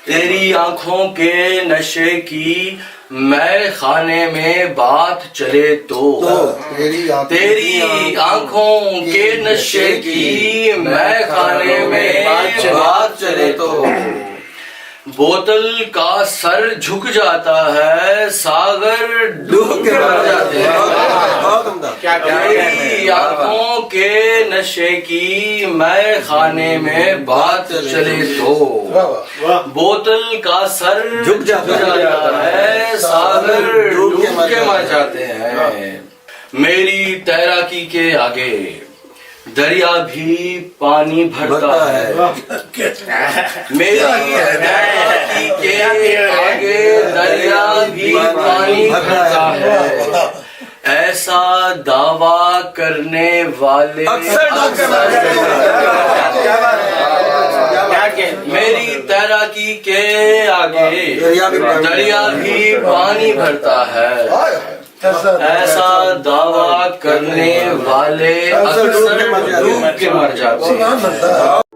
तेरी आंखों के नशे की मैं खाने में बात चले तो तेरी आंखों के नशे की मैं खाने में बात चले तो बोतल का सर झुक जाता है, सागर डूब के मर जाते हैं। तेरी आंखों के नशे की मैं खाने में बात चले तो बोतल का सर झुक जाता है, सागर डूब के मर जाते हैं। मेरी तैराकी के आगे दरिया भी पानी भरता है। मेरी तैराकी के आगे दरिया भी पानी भरता है। ऐसा दावा करने वाले मेरी तैराकी के आगे दरिया भी पानी भरता है। ऐसा दावा करने वाले अक्सर डूब के मर जाते हैं।